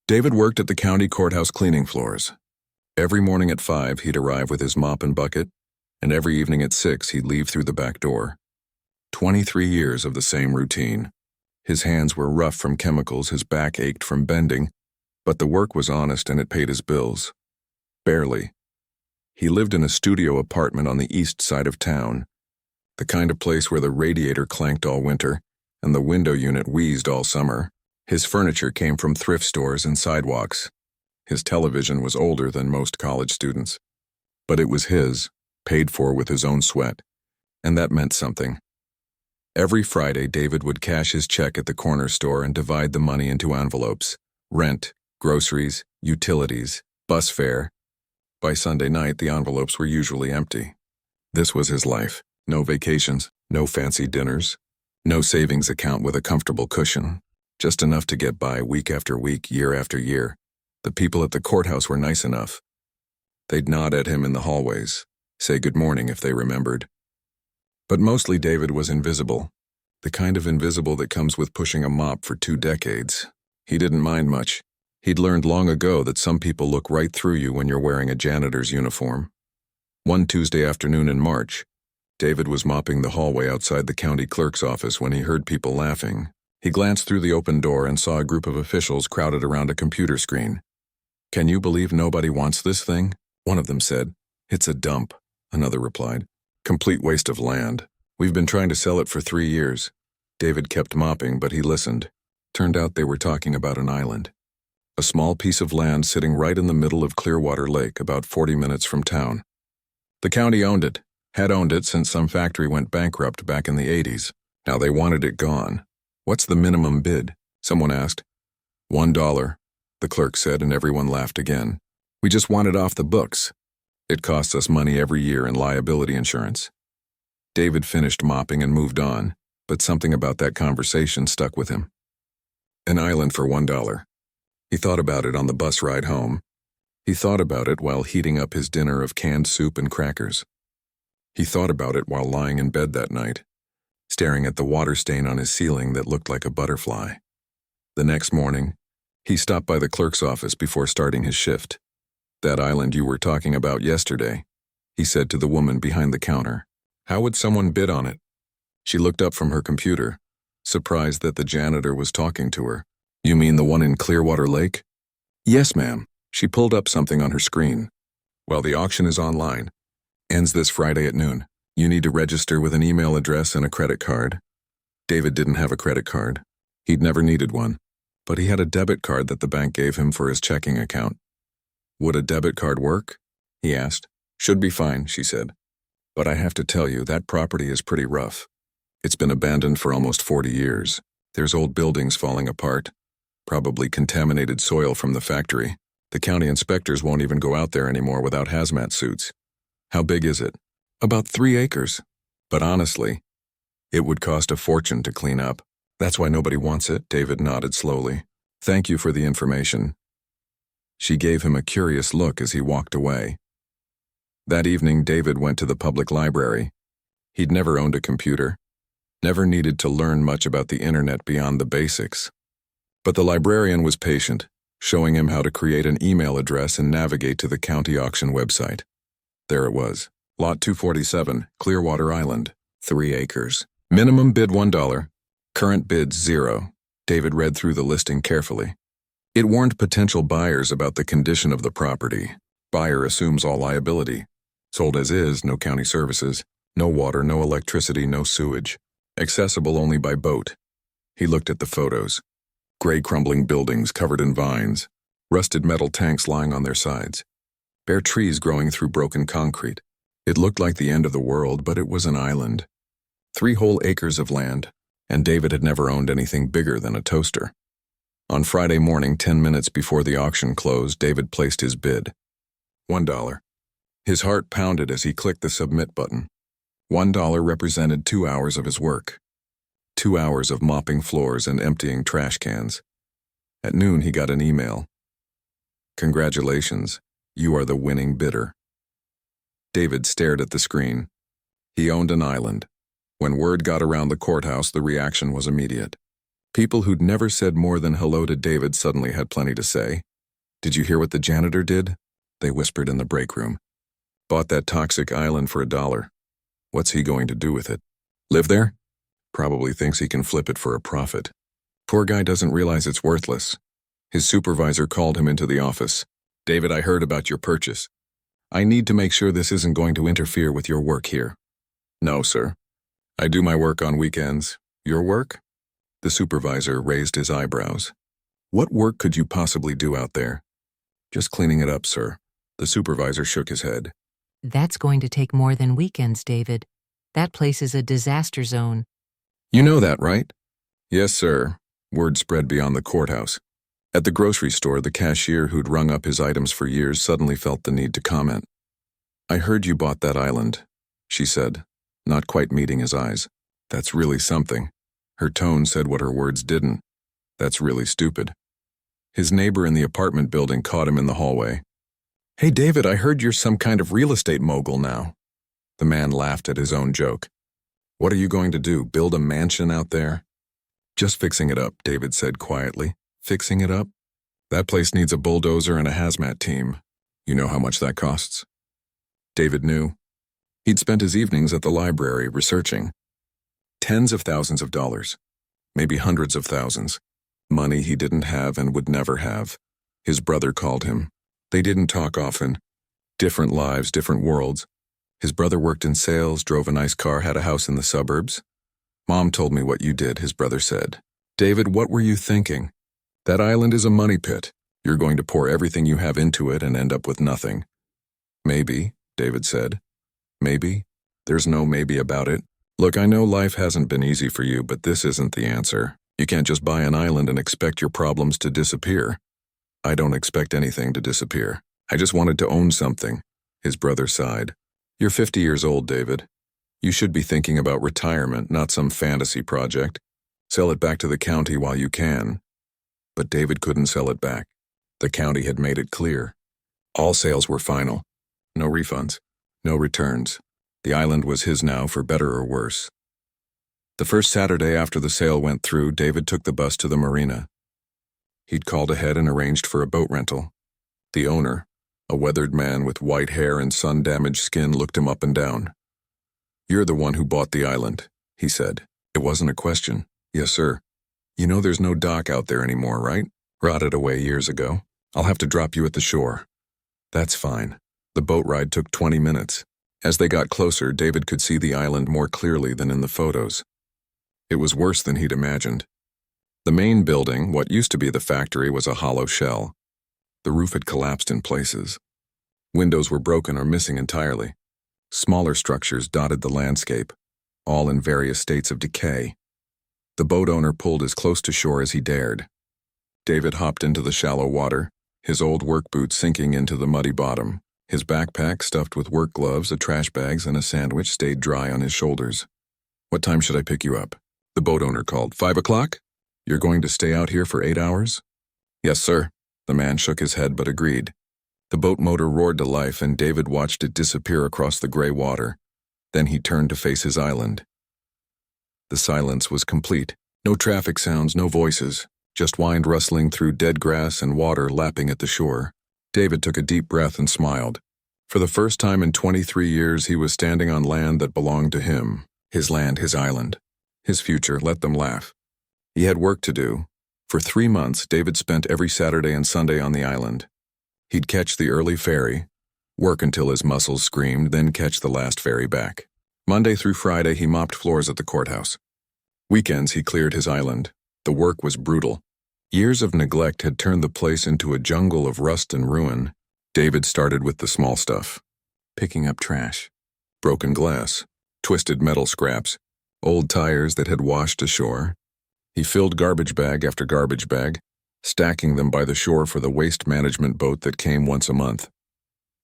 David worked at the county courthouse cleaning floors. Every morning at 5, he'd arrive with his mop and bucket, and every evening at 6, he'd leave through the back door. 23 years of the same routine. His hands were rough from chemicals, his back ached from bending, but the work was honest and it paid his bills. Barely. He lived in a studio apartment on the east side of town, the kind of place where the radiator clanked all winter and the window unit wheezed all summer. His furniture came from thrift stores and sidewalks. His television was older than most college students. But it was his, paid for with his own sweat, and that meant something. Every Friday, David would cash his check at the corner store and divide the money into envelopes: rent, groceries, utilities, bus fare. By Sunday night, the envelopes were usually empty. This was his life. No vacations, no fancy dinners, no savings account with a comfortable cushion. Just enough to get by week after week, year after year. The people at the courthouse were nice enough. They'd nod at him in the hallways, say good morning if they remembered. But mostly David was invisible, the kind of invisible that comes with pushing a mop for 2 decades. He didn't mind much. He'd learned long ago that some people look right through you when you're wearing a janitor's uniform. One Tuesday afternoon in March, David was mopping the hallway outside the county clerk's office when he heard people laughing. He glanced through the open door and saw a group of officials crowded around a computer screen. "Can you believe nobody wants this thing?" one of them said. "It's a dump," another replied. "Complete waste of land. We've been trying to sell it for 3 years." David kept mopping, but he listened. Turned out they were talking about an island. A small piece of land sitting right in the middle of Clearwater Lake, about 40 minutes from town. The county owned it, had owned it since some factory went bankrupt back in the 80s. Now they wanted it gone. "What's the minimum bid?" someone asked. $1, the clerk said, and everyone laughed again. "We just want it off the books. It costs us money every year in liability insurance." David finished mopping and moved on, but something about that conversation stuck with him. An island for $1. He thought about it on the bus ride home. He thought about it while heating up his dinner of canned soup and crackers. He thought about it while lying in bed that night, staring at the water stain on his ceiling that looked like a butterfly. The next morning, he stopped by the clerk's office before starting his shift. "That island you were talking about yesterday," he said to the woman behind the counter. "How would someone bid on it?" She looked up from her computer, surprised that the janitor was talking to her. "You mean the one in Clearwater Lake?" "Yes, ma'am." She pulled up something on her screen. "Well, the auction is online. Ends this Friday at noon. You need to register with an email address and a credit card." David didn't have a credit card. He'd never needed one, but he had a debit card that the bank gave him for his checking account. "Would a debit card work?" he asked. "Should be fine," she said. "But I have to tell you, that property is pretty rough. It's been abandoned for almost 40 years. There's old buildings falling apart, probably contaminated soil from the factory. The county inspectors won't even go out there anymore without hazmat suits." "How big is it?" "About 3 acres. But honestly, it would cost a fortune to clean up. That's why nobody wants it." David nodded slowly. "Thank you for the information." She gave him a curious look as he walked away. That evening, David went to the public library. He'd never owned a computer, never needed to learn much about the internet beyond the basics. But the librarian was patient, showing him how to create an email address and navigate to the county auction website. There it was. Lot 247, Clearwater Island, 3 acres. Minimum bid $1. Current bids $0. David read through the listing carefully. It warned potential buyers about the condition of the property. Buyer assumes all liability. Sold as is, no county services, no water, no electricity, no sewage. Accessible only by boat. He looked at the photos. Gray crumbling buildings covered in vines, rusted metal tanks lying on their sides, bare trees growing through broken concrete. It looked like the end of the world, but it was an island. 3 whole acres of land, and David had never owned anything bigger than a toaster. On Friday morning, 10 minutes before the auction closed, David placed his bid. $1. His heart pounded as he clicked the submit button. $1 represented 2 hours of his work. 2 hours of mopping floors and emptying trash cans. At noon, he got an email. "Congratulations, you are the winning bidder." David stared at the screen. He owned an island. When word got around the courthouse, the reaction was immediate. People who'd never said more than hello to David suddenly had plenty to say. "Did you hear what the janitor did?" they whispered in the break room. "Bought that toxic island for $1. What's he going to do with it? Live there? Probably thinks he can flip it for a profit. Poor guy doesn't realize it's worthless." His supervisor called him into the office. "David, I heard about your purchase. I need to make sure this isn't going to interfere with your work here." "No, sir. I do my work on weekends. Your work?" The supervisor raised his eyebrows. "What work could you possibly do out there?" "Just cleaning it up, sir." The supervisor shook his head. That's going to take more than weekends, David. That place is a disaster zone. "You know that, right?" "Yes, sir." Word spread beyond the courthouse. At the grocery store, the cashier who'd rung up his items for years suddenly felt the need to comment. "I heard you bought that island," she said, not quite meeting his eyes. "That's really something." Her tone said what her words didn't. "That's really stupid." His neighbor in the apartment building caught him in the hallway. "Hey, David, I heard you're some kind of real estate mogul now." The man laughed at his own joke. "What are you going to do, build a mansion out there?" "Just fixing it up," David said quietly. "Fixing it up? That place needs a bulldozer and a hazmat team. You know how much that costs?" David knew. He'd spent his evenings at the library researching. Tens of thousands of dollars. Maybe hundreds of thousands. Money he didn't have and would never have. His brother called him. They didn't talk often. Different lives, different worlds. His brother worked in sales, drove a nice car, had a house in the suburbs. "Mom told me what you did," his brother said. "David, what were you thinking? That island is a money pit. You're going to pour everything you have into it and end up with nothing." "Maybe," David said. "Maybe. There's no maybe about it. Look, I know life hasn't been easy for you, but this isn't the answer. You can't just buy an island and expect your problems to disappear." "I don't expect anything to disappear. I just wanted to own something," his brother sighed. "You're 50 years old, David. You should be thinking about retirement, not some fantasy project. Sell it back to the county while you can." But David couldn't sell it back. The county had made it clear. All sales were final. No refunds. No returns. The island was his now, for better or worse. The first Saturday after the sale went through, David took the bus to the marina. He'd called ahead and arranged for a boat rental. The owner, a weathered man with white hair and sun-damaged skin, looked him up and down. "You're the one who bought the island," he said. It wasn't a question. "Yes, sir." "You know there's no dock out there anymore, right? Rotted away years ago. I'll have to drop you at the shore." "That's fine." The boat ride took 20 minutes. As they got closer, David could see the island more clearly than in the photos. It was worse than he'd imagined. The main building, what used to be the factory, was a hollow shell. The roof had collapsed in places. Windows were broken or missing entirely. Smaller structures dotted the landscape, all in various states of decay. The boat owner pulled as close to shore as he dared. David hopped into the shallow water, his old work boots sinking into the muddy bottom. His backpack, stuffed with work gloves, trash bags, and a sandwich, stayed dry on his shoulders. "What time should I pick you up?" The boat owner called. 5 o'clock? You're going to stay out here for 8 hours? "Yes, sir." The man shook his head but agreed. The boat motor roared to life, and David watched it disappear across the gray water. Then he turned to face his island. The silence was complete. No traffic sounds, no voices, just wind rustling through dead grass and water lapping at the shore. David took a deep breath and smiled. For the first time in 23 years, he was standing on land that belonged to him. His land, his island. His future, let them laugh. He had work to do. For 3 months, David spent every Saturday and Sunday on the island. He'd catch the early ferry, work until his muscles screamed, then catch the last ferry back. Monday through Friday, he mopped floors at the courthouse. Weekends, he cleared his island. The work was brutal. Years of neglect had turned the place into a jungle of rust and ruin. David started with the small stuff. Picking up trash. Broken glass. Twisted metal scraps. Old tires that had washed ashore. He filled garbage bag after garbage bag, stacking them by the shore for the waste management boat that came once a month.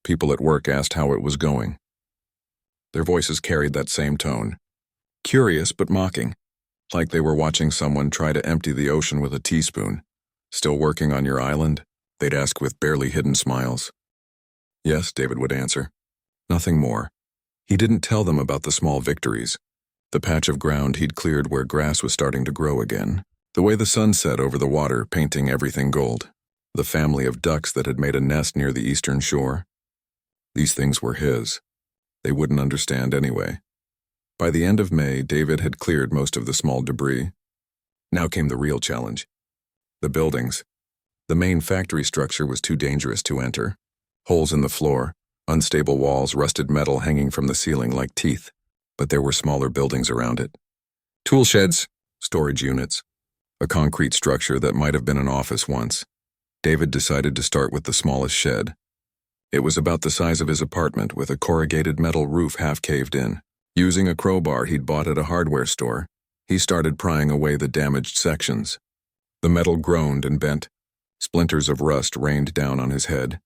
People at work asked how it was going. Their voices carried that same tone. Curious but mocking, like they were watching someone try to empty the ocean with a teaspoon. "Still working on your island?" they'd ask with barely hidden smiles. "Yes," David would answer. Nothing more. He didn't tell them about the small victories. The patch of ground he'd cleared where grass was starting to grow again. The way the sun set over the water, painting everything gold. The family of ducks that had made a nest near the eastern shore. These things were his. They wouldn't understand anyway. By the end of May, David had cleared most of the small debris. Now came the real challenge. The buildings. The main factory structure was too dangerous to enter. Holes in the floor, unstable walls, rusted metal hanging from the ceiling like teeth. But there were smaller buildings around it. Tool sheds, storage units, a concrete structure that might have been an office once. David decided to start with the smallest shed. It was about the size of his apartment with a corrugated metal roof half caved in. Using a crowbar he'd bought at a hardware store, he started prying away the damaged sections. The metal groaned and bent. Splinters of rust rained down on his head.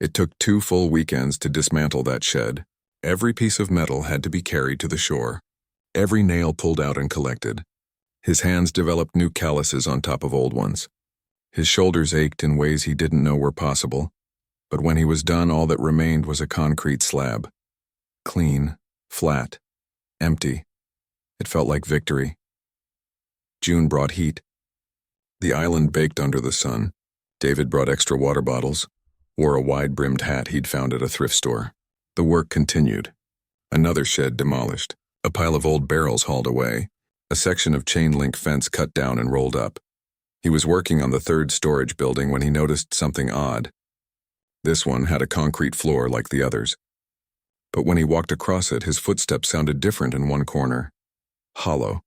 It took 2 full weekends to dismantle that shed. Every piece of metal had to be carried to the shore. Every nail pulled out and collected. His hands developed new calluses on top of old ones. His shoulders ached in ways he didn't know were possible. But when he was done, all that remained was a concrete slab. Clean, flat, empty. It felt like victory. June brought heat. The island baked under the sun. David brought extra water bottles, wore a wide-brimmed hat he'd found at a thrift store. The work continued. Another shed demolished, a pile of old barrels hauled away, a section of chain-link fence cut down and rolled up. He was working on the 3rd storage building when he noticed something odd. This one had a concrete floor like the others. But when he walked across it, his footsteps sounded different in one corner. Hollow.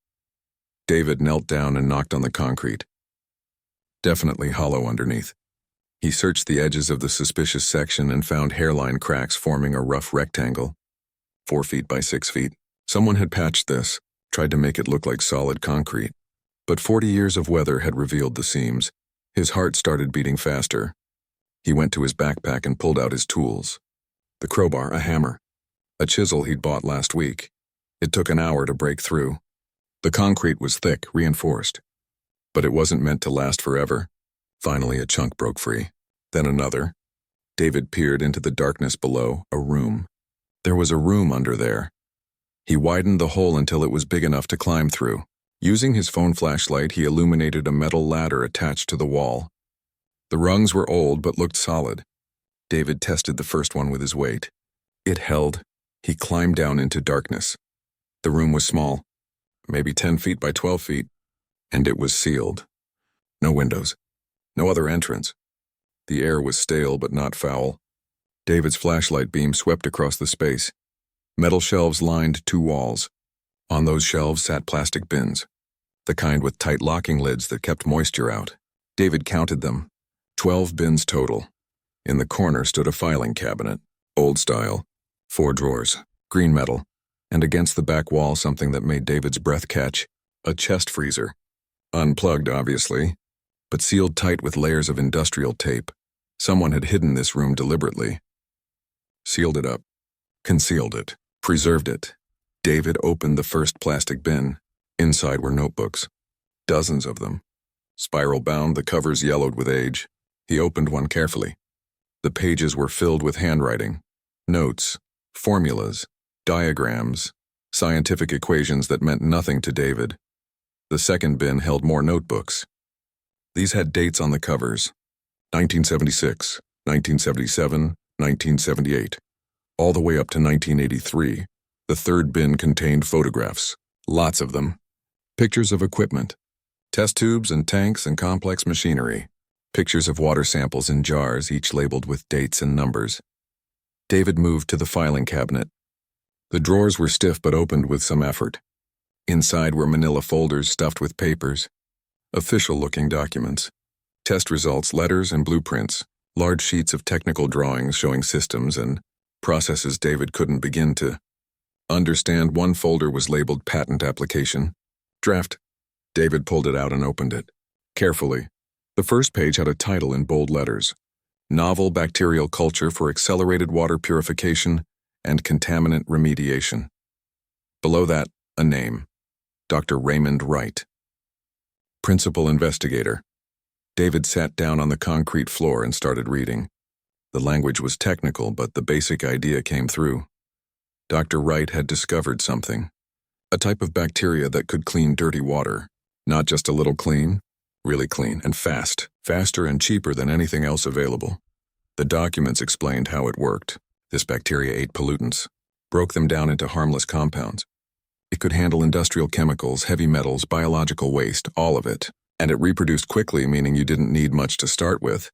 David knelt down and knocked on the concrete. Definitely hollow underneath. He searched the edges of the suspicious section and found hairline cracks forming a rough rectangle, 4 feet by 6 feet. Someone had patched this, tried to make it look like solid concrete. But 40 years of weather had revealed the seams. His heart started beating faster. He went to his backpack and pulled out his tools. The crowbar, a hammer, a chisel he'd bought last week. It took an hour to break through. The concrete was thick, reinforced. But it wasn't meant to last forever. Finally, a chunk broke free. Then another. David peered into the darkness below, a room. There was a room under there. He widened the hole until it was big enough to climb through. Using his phone flashlight, he illuminated a metal ladder attached to the wall. The rungs were old but looked solid. David tested the first one with his weight. It held. He climbed down into darkness. The room was small, maybe 10 feet by 12 feet, and it was sealed. No windows. No other entrance. The air was stale but not foul. David's flashlight beam swept across the space. Metal shelves lined 2 walls. On those shelves sat plastic bins, the kind with tight locking lids that kept moisture out. David counted them. 12 bins total. In the corner stood a filing cabinet, old style, 4 drawers, green metal, and against the back wall something that made David's breath catch, a chest freezer. Unplugged, obviously, but sealed tight with layers of industrial tape. Someone had hidden this room deliberately. Sealed it up, concealed it, preserved it. David opened the first plastic bin. Inside were notebooks. Dozens of them. Spiral-bound, the covers yellowed with age. He opened one carefully. The pages were filled with handwriting. Notes, formulas, diagrams, scientific equations that meant nothing to David. The second bin held more notebooks. These had dates on the covers. 1976, 1977, 1978. All the way up to 1983. The third bin contained photographs. Lots of them. Pictures of equipment. Test tubes and tanks and complex machinery. Pictures of water samples in jars, each labeled with dates and numbers. David moved to the filing cabinet. The drawers were stiff but opened with some effort. Inside were manila folders stuffed with papers. Official-looking documents. Test results, letters, and blueprints. Large sheets of technical drawings showing systems and processes David couldn't begin to understand. One folder was labeled Patent Application. Draft. David pulled it out and opened it. Carefully. The first page had a title in bold letters. Novel Bacterial Culture for Accelerated Water Purification and Contaminant Remediation. Below that, a name. Dr. Raymond Wright. Principal Investigator. David sat down on the concrete floor and started reading. The language was technical, but the basic idea came through. Dr. Wright had discovered something. A type of bacteria that could clean dirty water. Not just a little clean, really clean and fast, faster and cheaper than anything else available. The documents explained how it worked. This bacteria ate pollutants, broke them down into harmless compounds. It could handle industrial chemicals, heavy metals, biological waste, all of it. And it reproduced quickly, meaning you didn't need much to start with.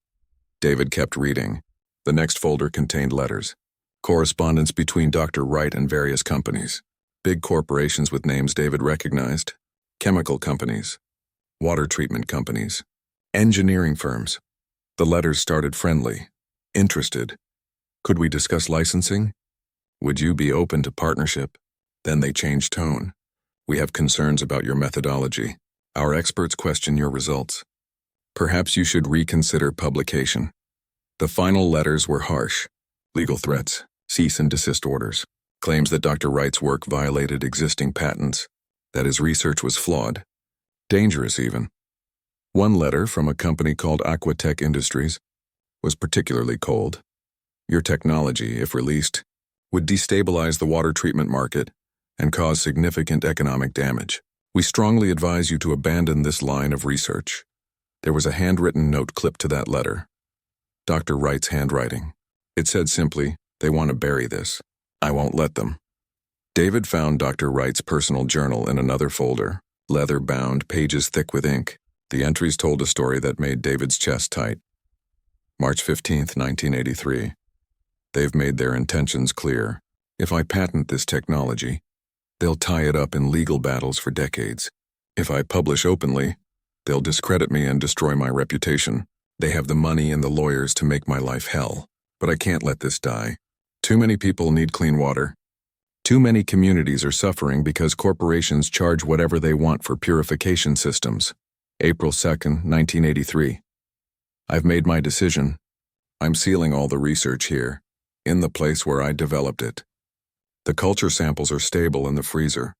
David kept reading. The next folder contained letters. Correspondence between Dr. Wright and various companies. Big corporations with names David recognized. Chemical companies. Water treatment companies. Engineering firms. The letters started friendly. Interested. Could we discuss licensing? Would you be open to partnership? Then they changed tone. We have concerns about your methodology. Our experts question your results. Perhaps you should reconsider publication. The final letters were harsh. Legal threats, cease and desist orders, claims that Dr. Wright's work violated existing patents, that his research was flawed, dangerous even. One letter from a company called Aquatech Industries was particularly cold. Your technology, if released, would destabilize the water treatment market and cause significant economic damage. We strongly advise you to abandon this line of research. There was a handwritten note clipped to that letter. Dr. Wright's handwriting. It said simply, "They want to bury this. I won't let them." David found Dr. Wright's personal journal in another folder, leather-bound, pages thick with ink. The entries told a story that made David's chest tight. March 15th, 1983. They've made their intentions clear. If I patent this technology, they'll tie it up in legal battles for decades. If I publish openly, they'll discredit me and destroy my reputation. They have the money and the lawyers to make my life hell. But I can't let this die. Too many people need clean water. Too many communities are suffering because corporations charge whatever they want for purification systems. April 2nd, 1983. I've made my decision. I'm sealing all the research here, in the place where I developed it. The culture samples are stable in the freezer.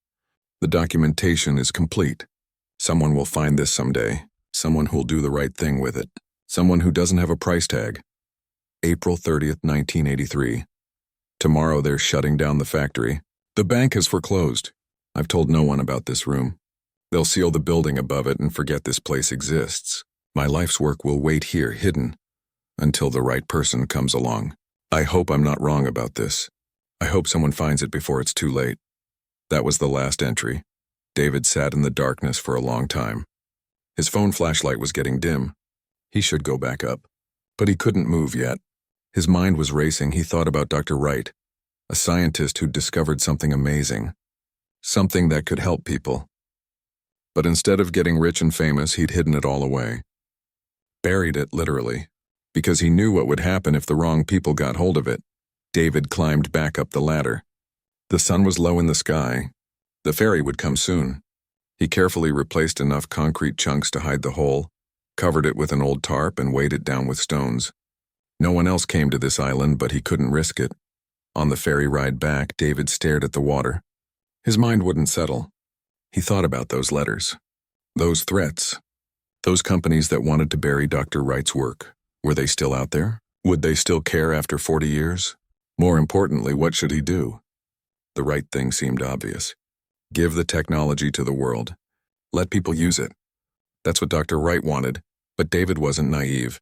The documentation is complete. Someone will find this someday. Someone who'll do the right thing with it. Someone who doesn't have a price tag. April 30th, 1983. Tomorrow they're shutting down the factory. The bank has foreclosed. I've told no one about this room. They'll seal the building above it and forget this place exists. My life's work will wait here, hidden, until the right person comes along. I hope I'm not wrong about this. I hope someone finds it before it's too late. That was the last entry. David sat in the darkness for a long time. His phone flashlight was getting dim. He should go back up. But he couldn't move yet. His mind was racing. He thought about Dr. Wright, a scientist who'd discovered something amazing, something that could help people. But instead of getting rich and famous, he'd hidden it all away. Buried it, literally, because he knew what would happen if the wrong people got hold of it. David climbed back up the ladder. The sun was low in the sky. The ferry would come soon. He carefully replaced enough concrete chunks to hide the hole, covered it with an old tarp, and weighed it down with stones. No one else came to this island, but he couldn't risk it. On the ferry ride back, David stared at the water. His mind wouldn't settle. He thought about those letters, those threats, those companies that wanted to bury Dr. Wright's work. Were they still out there? Would they still care after 40 years? More importantly, what should he do? The right thing seemed obvious. Give the technology to the world. Let people use it. That's what Dr. Wright wanted, but David wasn't naive.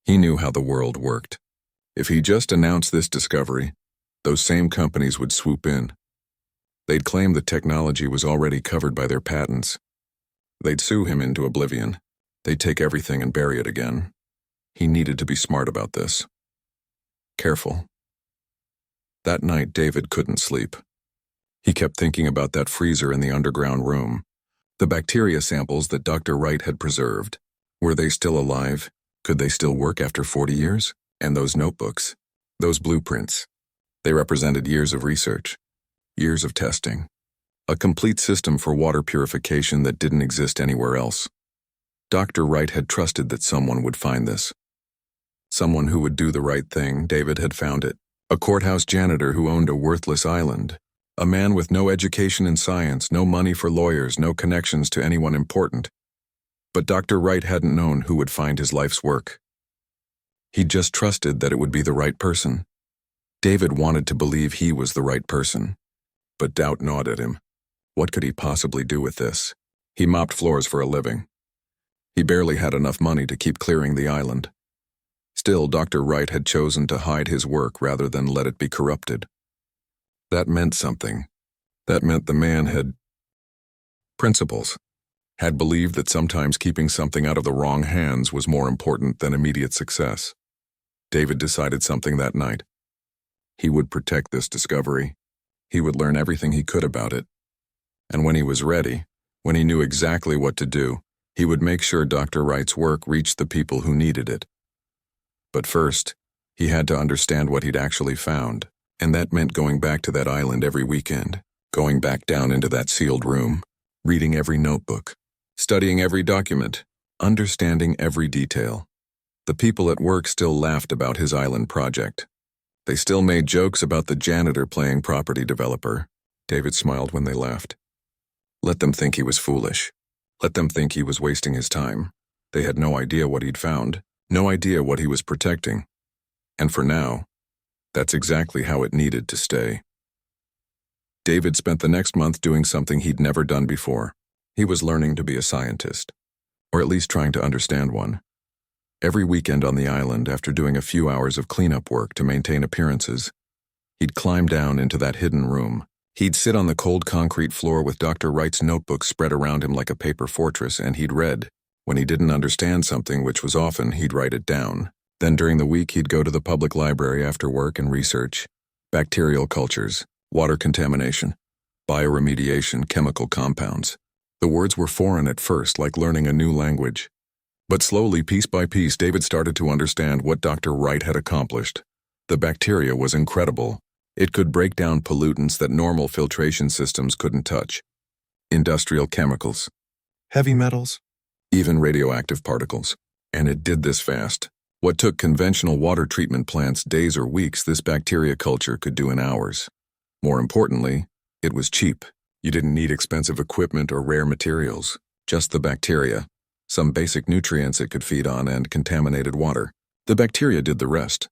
He knew how the world worked. If he just announced this discovery, those same companies would swoop in. They'd claim the technology was already covered by their patents. They'd sue him into oblivion. They'd take everything and bury it again. He needed to be smart about this. Careful. That night, David couldn't sleep. He kept thinking about that freezer in the underground room. The bacteria samples that Dr. Wright had preserved. Were they still alive? Could they still work after 40 years? And those notebooks, those blueprints, they represented years of research, years of testing, a complete system for water purification that didn't exist anywhere else. Dr. Wright had trusted that someone would find this. Someone who would do the right thing. David had found it. A courthouse janitor who owned a worthless island. A man with no education in science, no money for lawyers, no connections to anyone important. But Dr. Wright hadn't known who would find his life's work. He just trusted that it would be the right person. David wanted to believe he was the right person, but doubt gnawed at him. What could he possibly do with this? He mopped floors for a living. He barely had enough money to keep clearing the island. Still, Dr. Wright had chosen to hide his work rather than let it be corrupted. That meant something. That meant the man had principles, had believed that sometimes keeping something out of the wrong hands was more important than immediate success. David decided something that night. He would protect this discovery. He would learn everything he could about it. And when he was ready, when he knew exactly what to do, he would make sure Dr. Wright's work reached the people who needed it. But first, he had to understand what he'd actually found, and that meant going back to that island every weekend, going back down into that sealed room, reading every notebook, studying every document, understanding every detail. The people at work still laughed about his island project. They still made jokes about the janitor playing property developer. David smiled when they laughed. Let them think he was foolish. Let them think he was wasting his time. They had no idea what he'd found, no idea what he was protecting. And for now, that's exactly how it needed to stay. David spent the next month doing something he'd never done before. He was learning to be a scientist, or at least trying to understand one. Every weekend on the island, after doing a few hours of cleanup work to maintain appearances, he'd climb down into that hidden room. He'd sit on the cold concrete floor with Dr. Wright's notebook spread around him like a paper fortress, and he'd read. When he didn't understand something, which was often, he'd write it down. Then during the week, he'd go to the public library after work and research bacterial cultures, water contamination, bioremediation, chemical compounds. The words were foreign at first, like learning a new language. But slowly, piece by piece, David started to understand what Dr. Wright had accomplished. The bacteria was incredible. It could break down pollutants that normal filtration systems couldn't touch. Industrial chemicals, heavy metals, even radioactive particles. And it did this fast. What took conventional water treatment plants days or weeks, this bacteria culture could do in hours. More importantly, it was cheap. You didn't need expensive equipment or rare materials, just the bacteria, some basic nutrients it could feed on, and contaminated water. The bacteria did the rest.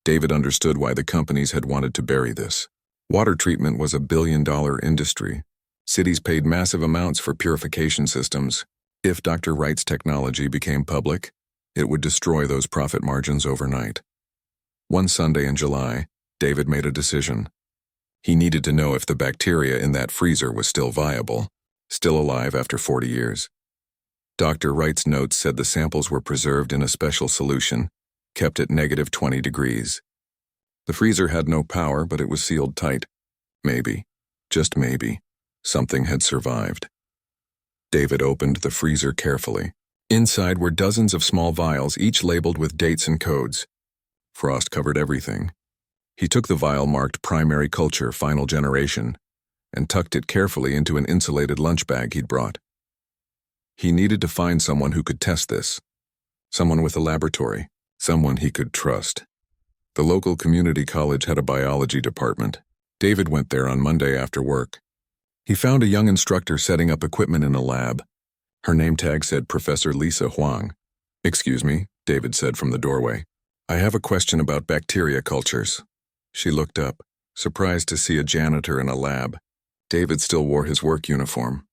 David understood why the companies had wanted to bury this. Water treatment was a billion-dollar industry. Cities paid massive amounts for purification systems. If Dr. Wright's technology became public, it would destroy those profit margins overnight. One Sunday in July, David made a decision. He needed to know if the bacteria in that freezer was still viable, still alive after 40 years. Dr. Wright's notes said the samples were preserved in a special solution, kept at -20 degrees. The freezer had no power, but it was sealed tight. Maybe, just maybe, something had survived. David opened the freezer carefully. Inside were dozens of small vials, each labeled with dates and codes. Frost covered everything. He took the vial marked Primary Culture, Final Generation, and tucked it carefully into an insulated lunch bag he'd brought. He needed to find someone who could test this. Someone with a laboratory. Someone he could trust. The local community college had a biology department. David went there on Monday after work. He found a young instructor setting up equipment in a lab. Her name tag said Professor Lisa Huang. "Excuse me," David said from the doorway. "I have a question about bacteria cultures." She looked up, surprised to see a janitor in a lab. David still wore his work uniform.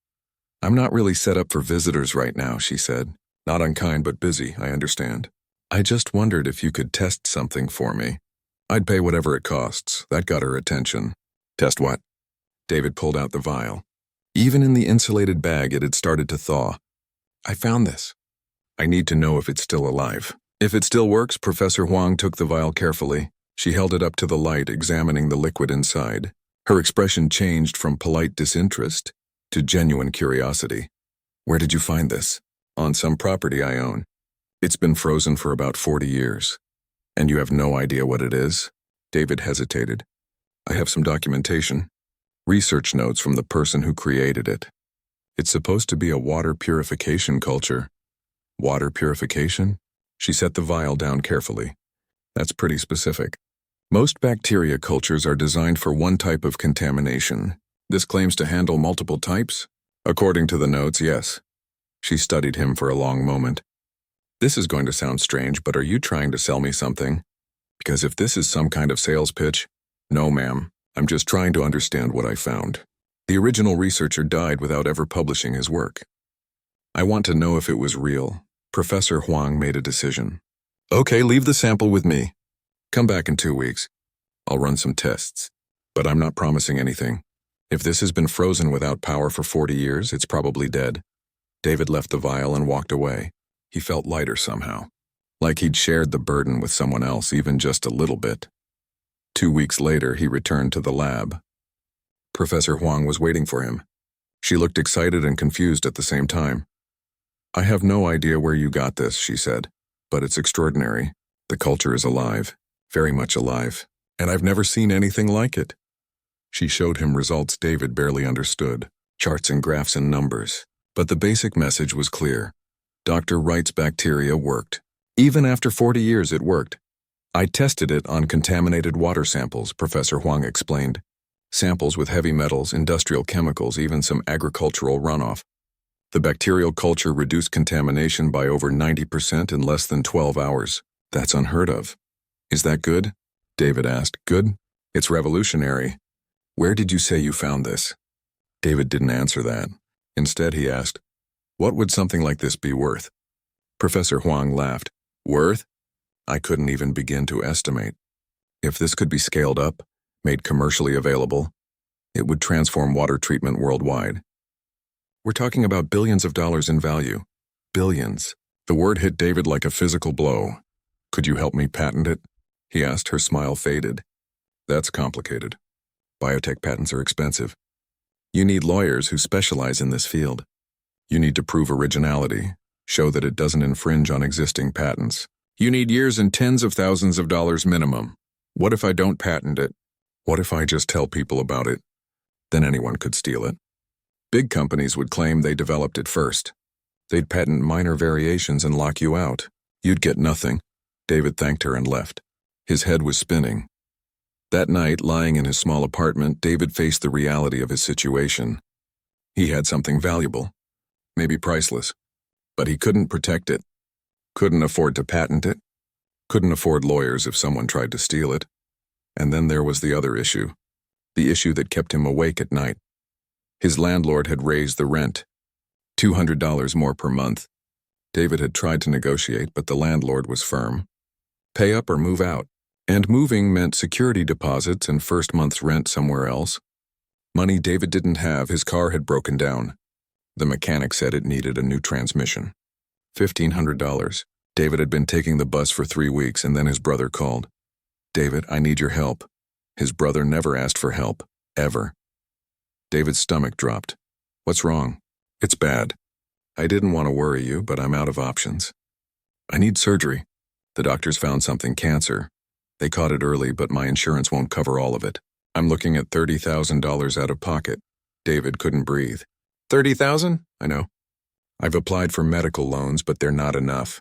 "I'm not really set up for visitors right now," she said. "Not unkind, but busy, I understand. I just wondered if you could test something for me. I'd pay whatever it costs." That got her attention. "Test what?" David pulled out the vial. Even in the insulated bag, it had started to thaw. "I found this. I need to know if it's still alive." "If it still works," Professor Huang took the vial carefully. She held it up to the light, examining the liquid inside. Her expression changed from polite disinterest to genuine curiosity. "Where did you find this?" "On some property I own. It's been frozen for about 40 years. "And you have no idea what it is?" David hesitated. "I have some documentation. Research notes from the person who created it. It's supposed to be a water purification culture." "Water purification?" She set the vial down carefully. "That's pretty specific. Most bacteria cultures are designed for one type of contamination. This claims to handle multiple types?" "According to the notes, yes." She studied him for a long moment. "This is going to sound strange, but are you trying to sell me something? Because if this is some kind of sales pitch..." "No, ma'am. I'm just trying to understand what I found. The original researcher died without ever publishing his work. I want to know if it was real. Professor Huang made a decision. Okay, leave the sample with me. Come back in 2 weeks. I'll run some tests. But I'm not promising anything. If this has been frozen without power for 40 years, it's probably dead. David left the vial and walked away. He felt lighter somehow. Like he'd shared the burden with someone else, even just a little bit. 2 weeks later, he returned to the lab. Professor Huang was waiting for him. She looked excited and confused at the same time. I have no idea where you got this, she said, but it's extraordinary. The culture is alive, very much alive, and I've never seen anything like it. She showed him results David barely understood, charts and graphs and numbers, but the basic message was clear. Dr. Wright's bacteria worked. Even after 40 years, it worked. I tested it on contaminated water samples, Professor Huang explained. Samples with heavy metals, industrial chemicals, even some agricultural runoff. The bacterial culture reduced contamination by over 90% in less than 12 hours. That's unheard of. Is that good? David asked. Good? It's revolutionary. Where did you say you found this? David didn't answer that. Instead, he asked, what would something like this be worth? Professor Huang laughed. Worth? I couldn't even begin to estimate. If this could be scaled up, made commercially available, it would transform water treatment worldwide. We're talking about billions of dollars in value. Billions. The word hit David like a physical blow. Could you help me patent it? He asked. Her smile faded. That's complicated. Biotech patents are expensive. You need lawyers who specialize in this field. You need to prove originality, show that it doesn't infringe on existing patents. You need years and tens of thousands of dollars minimum. What if I don't patent it? What if I just tell people about it? Then anyone could steal it. Big companies would claim they developed it first. They'd patent minor variations and lock you out. You'd get nothing. David thanked her and left. His head was spinning. That night, lying in his small apartment, David faced the reality of his situation. He had something valuable, maybe priceless, but he couldn't protect it. Couldn't afford to patent it. Couldn't afford lawyers if someone tried to steal it. And then there was the other issue. The issue that kept him awake at night. His landlord had raised the rent, $200 more per month. David had tried to negotiate, but the landlord was firm. Pay up or move out. And moving meant security deposits and first month's rent somewhere else. Money David didn't have. His car had broken down. The mechanic said it needed a new transmission. $1,500. David had been taking the bus for 3 weeks, and then his brother called. David, I need your help. His brother never asked for help, ever. David's stomach dropped. What's wrong? It's bad. I didn't want to worry you, but I'm out of options. I need surgery. The doctors found something, cancer. They caught it early, but my insurance won't cover all of it. I'm looking at $30,000 out of pocket. David couldn't breathe. $30,000? I know. I've applied for medical loans, but they're not enough.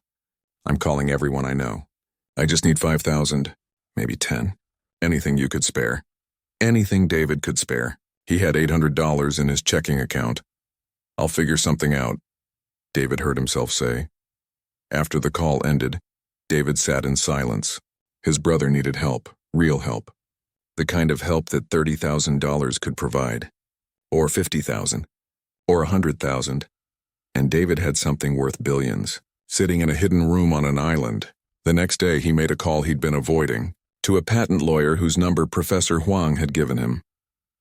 I'm calling everyone I know. I just need $5,000, maybe 10. Anything you could spare. Anything David could spare. He had $800 in his checking account. I'll figure something out, David heard himself say. After the call ended, David sat in silence. His brother needed help, real help. The kind of help that $30,000 could provide. Or $50,000. Or $100,000. And David had something worth billions, sitting in a hidden room on an island. The next day he made a call he'd been avoiding, to a patent lawyer whose number Professor Huang had given him.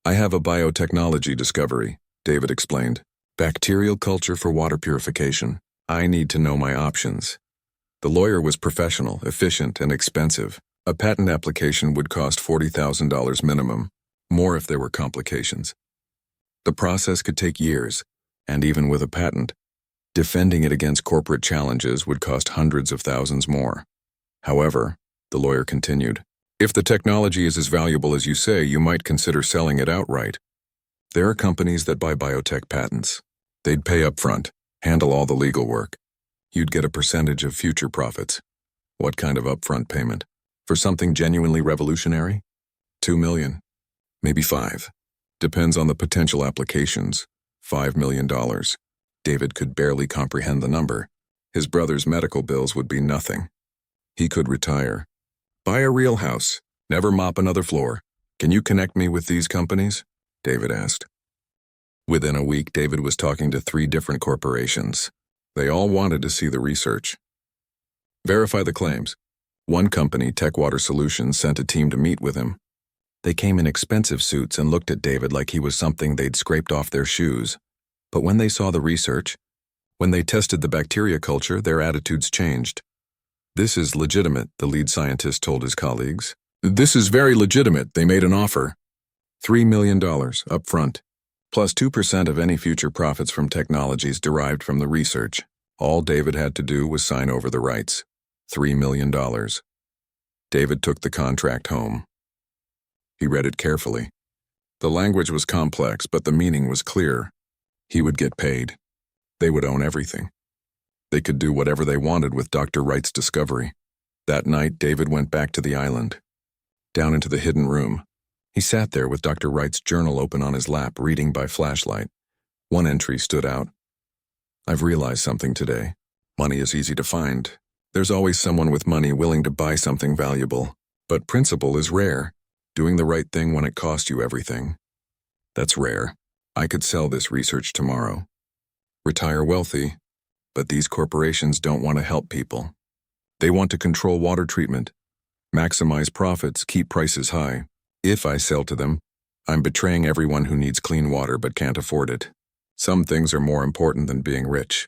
I have a biotechnology discovery, David explained. Bacterial culture for water purification. I need to know my options. The lawyer was professional, efficient, and expensive. A patent application would cost $40,000 minimum, more if there were complications. The process could take years, and even with a patent, defending it against corporate challenges would cost hundreds of thousands more. However, the lawyer continued, if the technology is as valuable as you say, you might consider selling it outright. There are companies that buy biotech patents. They'd pay up front, handle all the legal work. You'd get a percentage of future profits. What kind of upfront payment? For something genuinely revolutionary? $2 million. Maybe $5 million. Depends on the potential applications. $5 million. David could barely comprehend the number. His brother's medical bills would be nothing. He could retire. Buy a real house. Never mop another floor. Can you connect me with these companies? David asked. Within a week, David was talking to 3 different corporations. They all wanted to see the research. Verify the claims. One company, Techwater Solutions, sent a team to meet with him. They came in expensive suits and looked at David like he was something they'd scraped off their shoes. But when they saw the research, when they tested the bacteria culture, their attitudes changed. "This is legitimate," the lead scientist told his colleagues. "This is very legitimate," they made an offer. $3 million up front, plus 2% of any future profits from technologies derived from the research. All David had to do was sign over the rights. $3 million. David took the contract home. He read it carefully. The language was complex, but the meaning was clear. He would get paid. They would own everything. They could do whatever they wanted with Dr. Wright's discovery. That night, David went back to the island, down into the hidden room. He sat there with Dr. Wright's journal open on his lap, reading by flashlight. One entry stood out. "I've realized something today. Money is easy to find. There's always someone with money willing to buy something valuable. But principle is rare. Doing the right thing when it costs you everything. That's rare. I could sell this research tomorrow. Retire wealthy. But these corporations don't want to help people. They want to control water treatment, maximize profits, keep prices high. If I sell to them, I'm betraying everyone who needs clean water but can't afford it. Some things are more important than being rich."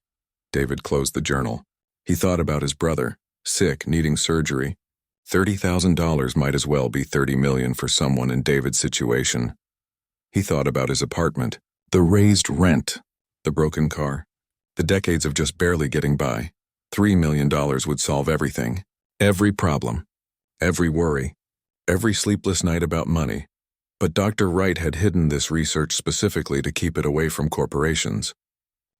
David closed the journal. He thought about his brother, sick, needing surgery. $30,000 might as well be $30 million for someone in David's situation. He thought about his apartment, the raised rent, the broken car, the decades of just barely getting by. $3 million would solve everything, every problem, every worry, every sleepless night about money. But Dr. Wright had hidden this research specifically to keep it away from corporations.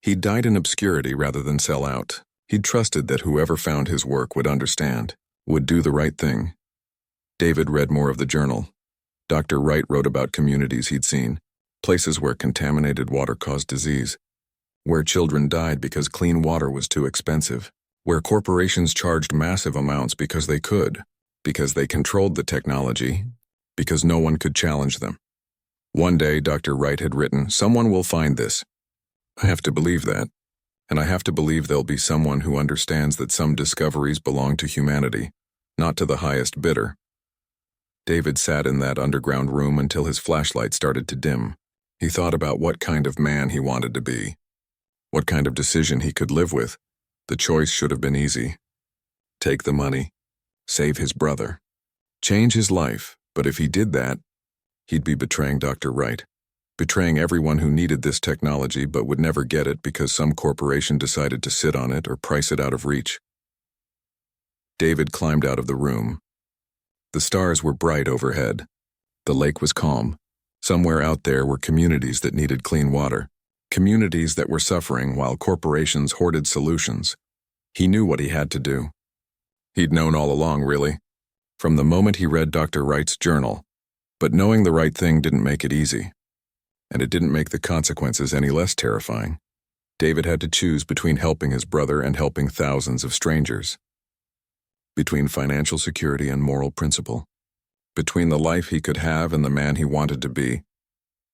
He'd died in obscurity rather than sell out. He'd trusted that whoever found his work would understand, would do the right thing. David read more of the journal. Dr. Wright wrote about communities he'd seen, places where contaminated water caused disease, where children died because clean water was too expensive, where corporations charged massive amounts because they could, because they controlled the technology, because no one could challenge them. One day, Dr. Wright had written, "Someone will find this. I have to believe that. And I have to believe there'll be someone who understands that some discoveries belong to humanity, not to the highest bidder." David sat in that underground room until his flashlight started to dim. He thought about what kind of man he wanted to be, what kind of decision he could live with. The choice should have been easy. Take the money, save his brother, change his life, but if he did that, he'd be betraying Dr. Wright, betraying everyone who needed this technology but would never get it because some corporation decided to sit on it or price it out of reach. David climbed out of the room. The stars were bright overhead. The lake was calm. Somewhere out there were communities that needed clean water, communities that were suffering while corporations hoarded solutions. He knew what he had to do. He'd known all along, really, from the moment he read Dr. Wright's journal. But knowing the right thing didn't make it easy. And it didn't make the consequences any less terrifying. David had to choose between helping his brother and helping thousands of strangers. Between financial security and moral principle. Between the life he could have and the man he wanted to be.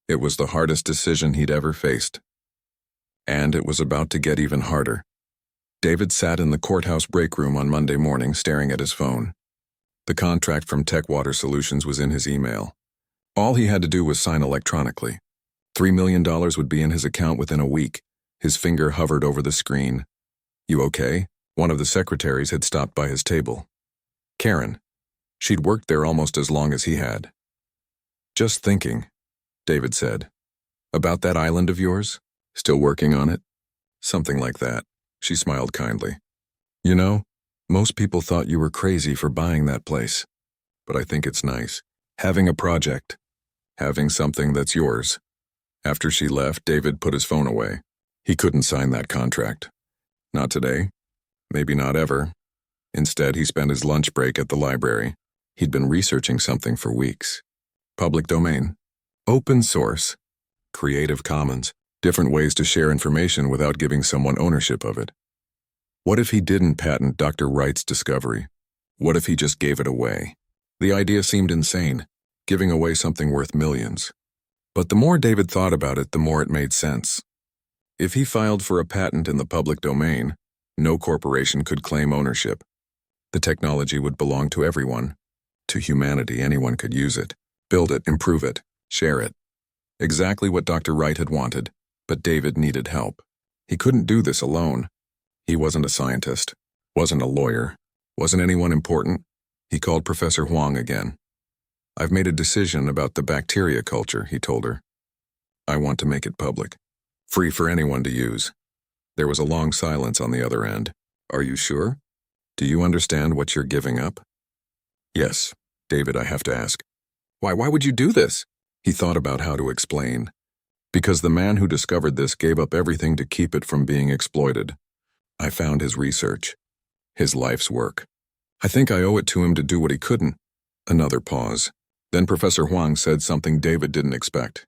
It was the hardest decision he'd ever faced. And it was about to get even harder. David sat in the courthouse break room on Monday morning staring at his phone. The contract from Techwater Solutions was in his email. All he had to do was sign electronically. $3 million would be in his account within a week. His finger hovered over the screen. "You okay?" One of the secretaries had stopped by his table. Karen. She'd worked there almost as long as he had. "Just thinking," David said. "About that island of yours? Still working on it?" "Something like that." She smiled kindly. "You know, most people thought you were crazy for buying that place. But I think it's nice. Having a project. Having something that's yours." After she left, David put his phone away. He couldn't sign that contract. Not today. Maybe not ever. Instead, he spent his lunch break at the library. He'd been researching something for weeks. Public domain. Open source. Creative Commons. Different ways to share information without giving someone ownership of it. What if he didn't patent Dr. Wright's discovery? What if he just gave it away? The idea seemed insane, giving away something worth millions. But the more David thought about it, the more it made sense. If he filed for a patent in the public domain, no corporation could claim ownership. The technology would belong to everyone. To humanity, anyone could use it, build it, improve it, share it. Exactly what Dr. Wright had wanted, but David needed help. He couldn't do this alone. He wasn't a scientist, wasn't a lawyer, wasn't anyone important. He called Professor Huang again. "I've made a decision about the bacteria culture," he told her. "I want to make it public, free for anyone to use." There was a long silence on the other end. "Are you sure? Do you understand what you're giving up?" "Yes, David, I have to ask." Why would you do this?" He thought about how to explain. "Because the man who discovered this gave up everything to keep it from being exploited. I found his research, his life's work. I think I owe it to him to do what he couldn't." Another pause. Then Professor Huang said something David didn't expect.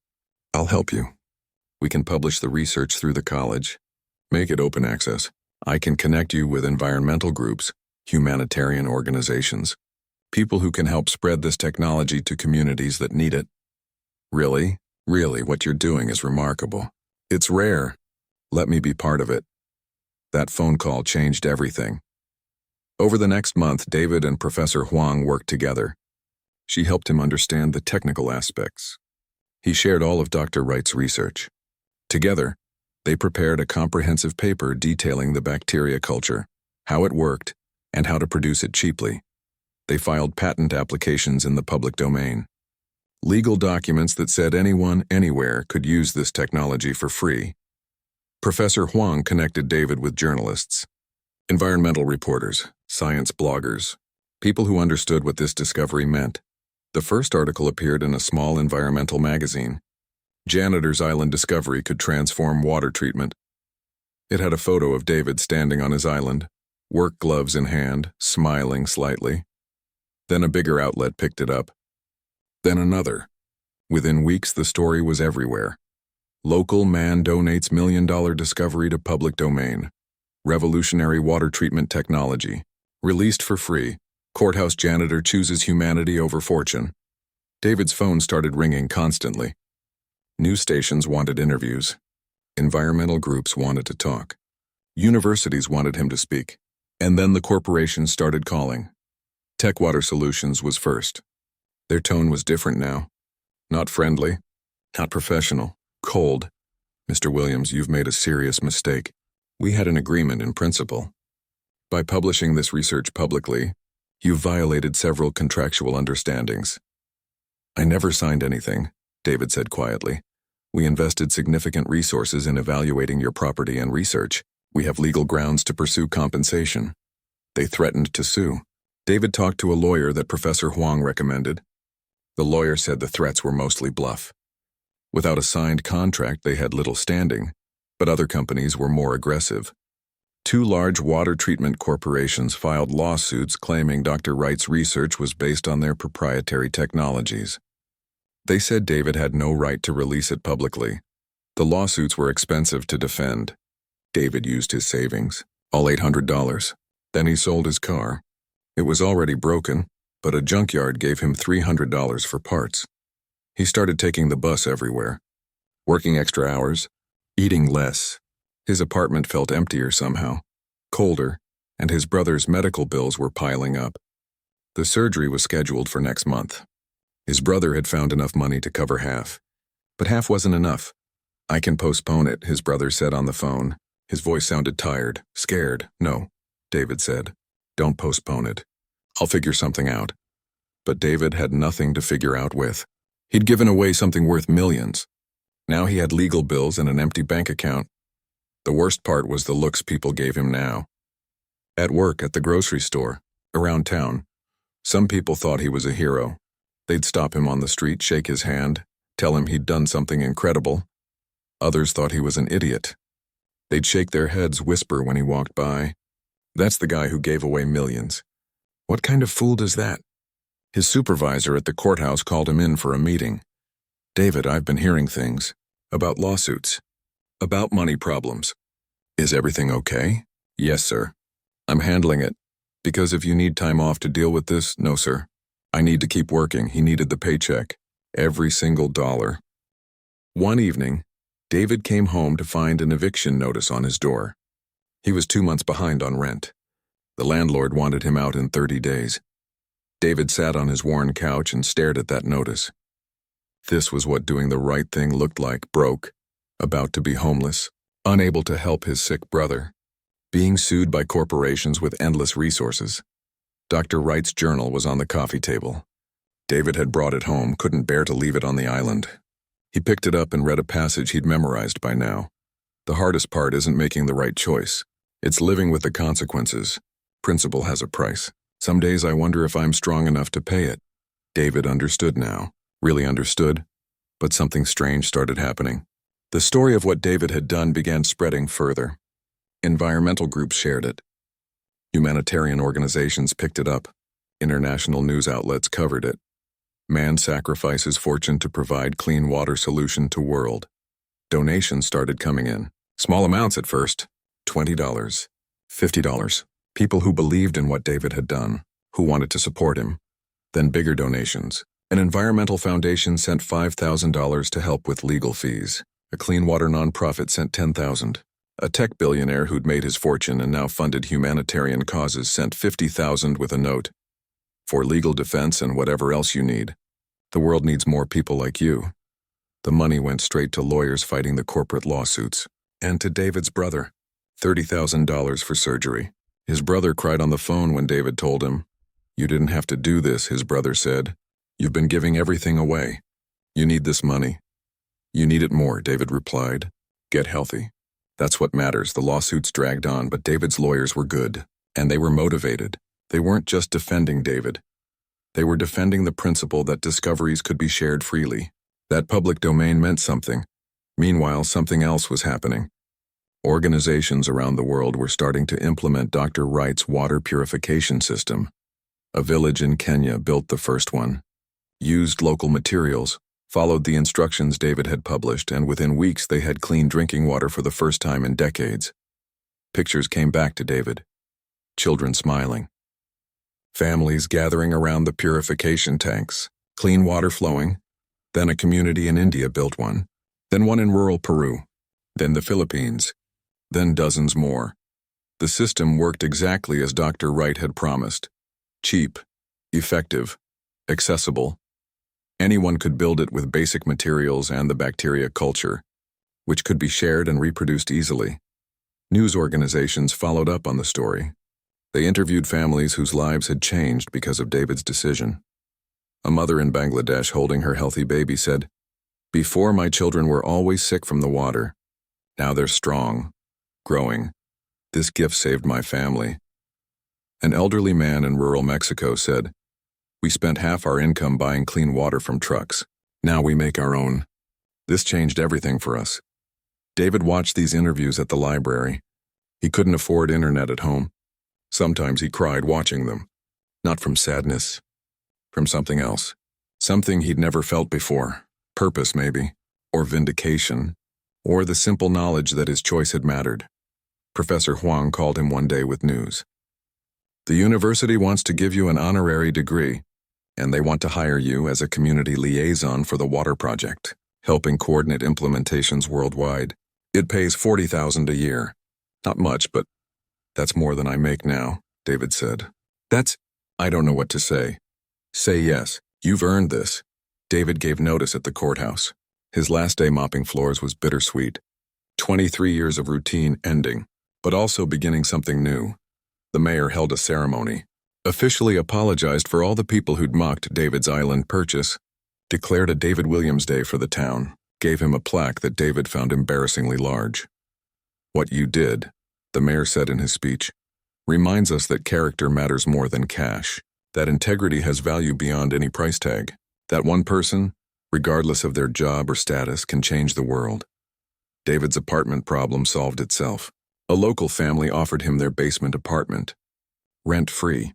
"I'll help you. We can publish the research through the college. Make it open access. I can connect you with environmental groups, humanitarian organizations, people who can help spread this technology to communities that need it." Really, what you're doing is remarkable. It's rare. Let me be part of it." That phone call changed everything. Over the next month, David and Professor Huang worked together. She helped him understand the technical aspects. He shared all of Dr. Wright's research. Together, they prepared a comprehensive paper detailing the bacteria culture, how it worked, and how to produce it cheaply. They filed patent applications in the public domain. Legal documents that said anyone, anywhere could use this technology for free. Professor Huang connected David with journalists, environmental reporters, science bloggers, people who understood what this discovery meant. The first article appeared in a small environmental magazine. Janitor's Island discovery could transform water treatment. It had a photo of David standing on his island, work gloves in hand, smiling slightly. Then a bigger outlet picked it up. Then another. Within weeks, the story was everywhere. Local man donates $1 million discovery to public domain. Revolutionary water treatment technology. Released for free. Courthouse janitor chooses humanity over fortune. David's phone started ringing constantly. News stations wanted interviews. Environmental groups wanted to talk. Universities wanted him to speak. And then the corporations started calling. Techwater Solutions was first. Their tone was different now. Not friendly, not professional, cold. "Mr. Williams, you've made a serious mistake. We had an agreement in principle. By publishing this research publicly, you've violated several contractual understandings." "I never signed anything," David said quietly. "We invested significant resources in evaluating your property and research. We have legal grounds to pursue compensation." They threatened to sue. David talked to a lawyer that Professor Huang recommended. The lawyer said the threats were mostly bluff. Without a signed contract, they had little standing, but other companies were more aggressive. 2 large water treatment corporations filed lawsuits claiming Dr. Wright's research was based on their proprietary technologies. They said David had no right to release it publicly. The lawsuits were expensive to defend. David used his savings, all $800. Then he sold his car. It was already broken, but a junkyard gave him $300 for parts. He started taking the bus everywhere, working extra hours, eating less. His apartment felt emptier somehow, colder, and his brother's medical bills were piling up. The surgery was scheduled for next month. His brother had found enough money to cover half, but half wasn't enough. "I can postpone it," his brother said on the phone. His voice sounded tired, scared. "No," David said. "Don't postpone it. I'll figure something out." But David had nothing to figure out with. He'd given away something worth millions. Now he had legal bills and an empty bank account. The worst part was the looks people gave him now. At work, at the grocery store, around town, some people thought he was a hero. They'd stop him on the street, shake his hand, tell him he'd done something incredible. Others thought he was an idiot. They'd shake their heads, whisper when he walked by, "That's the guy who gave away millions. What kind of fool does that?" His supervisor at the courthouse called him in for a meeting. "David, I've been hearing things about lawsuits, about money problems. Is everything okay?" "Yes, sir. I'm handling it. Because if you need time off to deal with this, no, sir. I need to keep working." He needed the paycheck. Every single dollar. One evening, David came home to find an eviction notice on his door. He was 2 months behind on rent. The landlord wanted him out in 30 days. David sat on his worn couch and stared at that notice. This was what doing the right thing looked like: broke, about to be homeless, unable to help his sick brother, being sued by corporations with endless resources. Dr. Wright's journal was on the coffee table. David had brought it home, couldn't bear to leave it on the island. He picked it up and read a passage he'd memorized by now. The hardest part isn't making the right choice. It's living with the consequences. Principle has a price. Some days I wonder if I'm strong enough to pay it. David understood now, really understood, but something strange started happening. The story of what David had done began spreading further. Environmental groups shared it. Humanitarian organizations picked it up. International news outlets covered it. Man sacrifices fortune to provide clean water solution to world. Donations started coming in. Small amounts at first. $20, $50. People who believed in what David had done, who wanted to support him. Then bigger donations. An environmental foundation sent $5,000 to help with legal fees. A clean water nonprofit sent $10,000. A tech billionaire who'd made his fortune and now funded humanitarian causes sent $50,000 with a note: for legal defense and whatever else you need. The world needs more people like you. The money went straight to lawyers fighting the corporate lawsuits. And to David's brother, $30,000 for surgery. His brother cried on the phone when David told him. You didn't have to do this, his brother said. You've been giving everything away. You need this money. You need it more, David replied. Get healthy. That's what matters. The lawsuits dragged on, but David's lawyers were good, and they were motivated. They weren't just defending David. They were defending the principle that discoveries could be shared freely. That public domain meant something. Meanwhile, something else was happening. Organizations around the world were starting to implement Dr. Wright's water purification system. A village in Kenya built the first one, used local materials, followed the instructions David had published, and within weeks they had clean drinking water for the first time in decades. Pictures came back to David. Children smiling. Families gathering around the purification tanks, clean water flowing. Then a community in India built one. Then one in rural Peru. Then the Philippines. Then dozens more. The system worked exactly as Dr. Wright had promised. Cheap, effective, accessible. Anyone could build it with basic materials and the bacteria culture, which could be shared and reproduced easily. News organizations followed up on the story. They interviewed families whose lives had changed because of David's decision. A mother in Bangladesh holding her healthy baby said, "Before, my children were always sick from the water. Now they're strong, growing. This gift saved my family." An elderly man in rural Mexico said, "We spent half our income buying clean water from trucks. Now we make our own." This changed everything for us. David watched these interviews at the library. He couldn't afford internet at home. Sometimes he cried watching them. Not from sadness, from something else. Something he'd never felt before. Purpose, maybe. Or vindication. Or the simple knowledge that his choice had mattered. Professor Huang called him one day with news. The university wants to give you an honorary degree, and they want to hire you as a community liaison for the water project, helping coordinate implementations worldwide. It pays $40,000 a year. Not much, but that's more than I make now, David said. I don't know what to say. Say yes, you've earned this. David gave notice at the courthouse. His last day mopping floors was bittersweet. 23 years of routine ending, but also beginning something new. The mayor held a ceremony, officially apologized for all the people who'd mocked David's island purchase, declared a David Williams Day for the town, gave him a plaque that David found embarrassingly large. What you did, the mayor said in his speech, reminds us that character matters more than cash, that integrity has value beyond any price tag, that one person, regardless of their job or status, can change the world. David's apartment problem solved itself. A local family offered him their basement apartment, rent-free.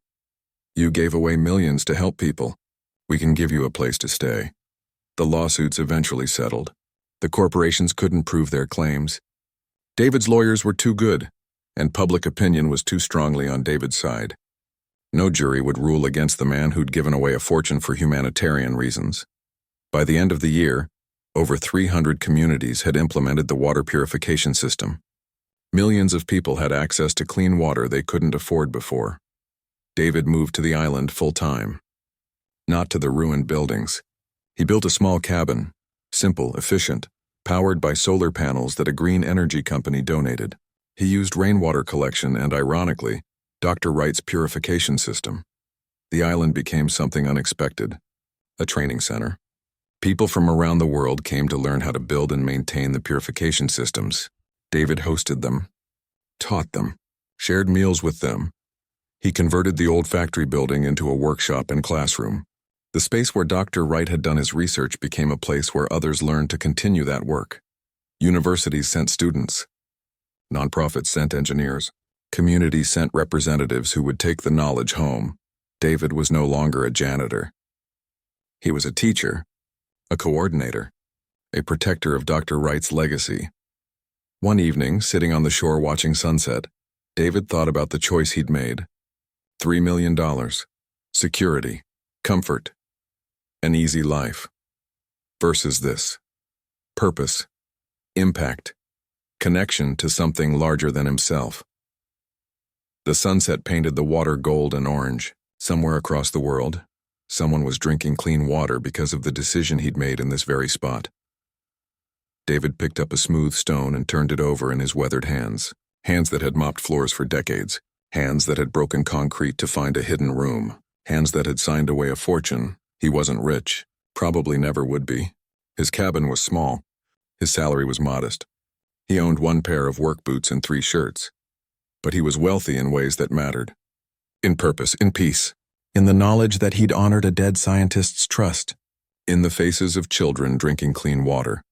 You gave away millions to help people. We can give you a place to stay. The lawsuits eventually settled. The corporations couldn't prove their claims. David's lawyers were too good, and public opinion was too strongly on David's side. No jury would rule against the man who'd given away a fortune for humanitarian reasons. By the end of the year, Over 300 communities had implemented the water purification system. Millions of people had access to clean water they couldn't afford before. David moved to the island full-time. Not to the ruined buildings. He built a small cabin, simple, efficient, powered by solar panels that a green energy company donated. He used rainwater collection and, ironically, Dr. Wright's purification system. The island became something unexpected, a training center. People from around the world came to learn how to build and maintain the purification systems. David hosted them, taught them, shared meals with them. He converted the old factory building into a workshop and classroom. The space where Dr. Wright had done his research became a place where others learned to continue that work. Universities sent students. Nonprofits sent engineers. Communities sent representatives who would take the knowledge home. David was no longer a janitor. He was a teacher, a coordinator, a protector of Dr. Wright's legacy. One evening, sitting on the shore watching sunset, David thought about the choice he'd made. $3 million, security, comfort, an easy life, versus this: purpose, impact, connection to something larger than himself. The sunset painted the water gold and orange. Somewhere across the world, someone was drinking clean water because of the decision he'd made in this very spot. David picked up a smooth stone and turned it over in his weathered hands. Hands that had mopped floors for decades. Hands that had broken concrete to find a hidden room. Hands that had signed away a fortune. He wasn't rich. Probably never would be. His cabin was small. His salary was modest. He owned 1 pair of work boots and 3 shirts. But he was wealthy in ways that mattered. In purpose, in peace. In the knowledge that he'd honored a dead scientist's trust. In the faces of children drinking clean water.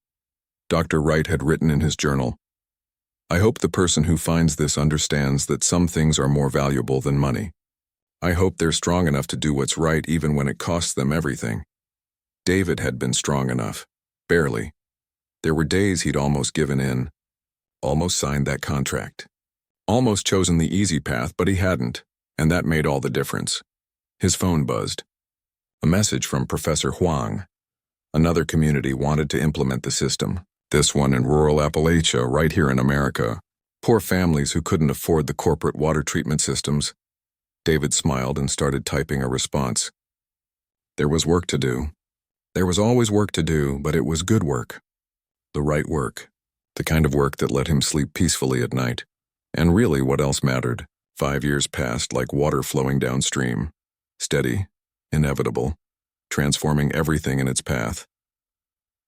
Dr. Wright had written in his journal, "I hope the person who finds this understands that some things are more valuable than money. I hope they're strong enough to do what's right even when it costs them everything." David had been strong enough. Barely. There were days he'd almost given in. Almost signed that contract. Almost chosen the easy path, but he hadn't, and that made all the difference. His phone buzzed. A message from Professor Huang. Another community wanted to implement the system. This one in rural Appalachia, right here in America. Poor families who couldn't afford the corporate water treatment systems. David smiled and started typing a response. There was work to do. There was always work to do, but it was good work. The right work. The kind of work that let him sleep peacefully at night. And really, what else mattered? 5 years passed like water flowing downstream. Steady, inevitable, transforming everything in its path.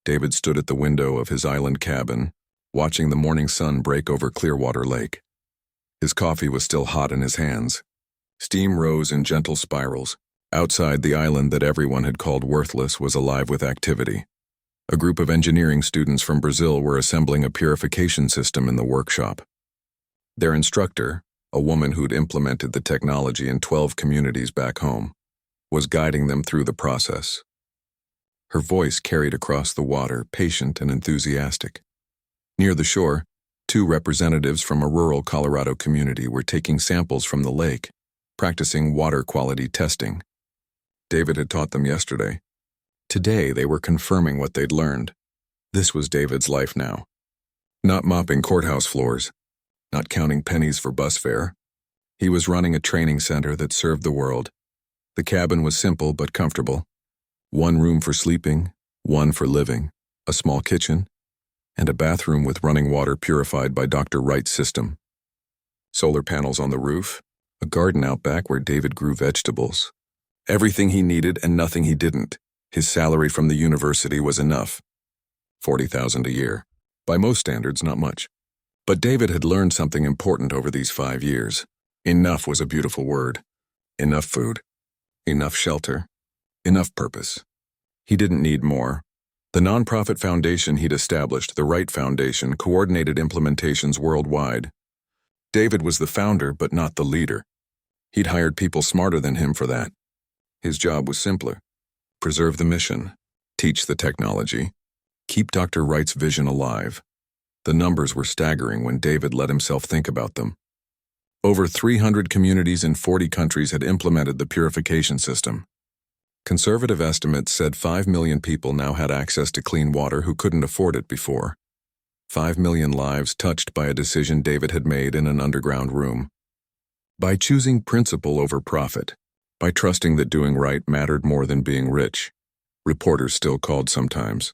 David stood at the window of his island cabin, watching the morning sun break over Clearwater Lake. His coffee was still hot in his hands. Steam rose in gentle spirals. Outside, the island that everyone had called worthless was alive with activity. A group of engineering students from Brazil were assembling a purification system in the workshop. Their instructor, a woman who'd implemented the technology in 12 communities back home, was guiding them through the process. Her voice carried across the water, patient and enthusiastic. Near the shore, 2 representatives from a rural Colorado community were taking samples from the lake, practicing water quality testing. David had taught them yesterday. Today, they were confirming what they'd learned. This was David's life now. Not mopping courthouse floors, not counting pennies for bus fare. He was running a training center that served the world. The cabin was simple but comfortable. 1 room for sleeping, 1 for living, a small kitchen, and a bathroom with running water purified by Dr. Wright's system. Solar panels on the roof, a garden out back where David grew vegetables. Everything he needed and nothing he didn't. His salary from the university was enough. $40,000 a year. By most standards, not much. But David had learned something important over these 5 years. Enough was a beautiful word. Enough food. Enough shelter. Enough purpose. He didn't need more. The nonprofit foundation he'd established, the Wright Foundation, coordinated implementations worldwide. David was the founder, but not the leader. He'd hired people smarter than him for that. His job was simpler. Preserve the mission. Teach the technology. Keep Dr. Wright's vision alive. The numbers were staggering when David let himself think about them. Over 300 communities in 40 countries had implemented the purification system. Conservative estimates said 5 million people now had access to clean water who couldn't afford it before. 5 million lives touched by a decision David had made in an underground room. By choosing principle over profit, by trusting that doing right mattered more than being rich, reporters still called sometimes.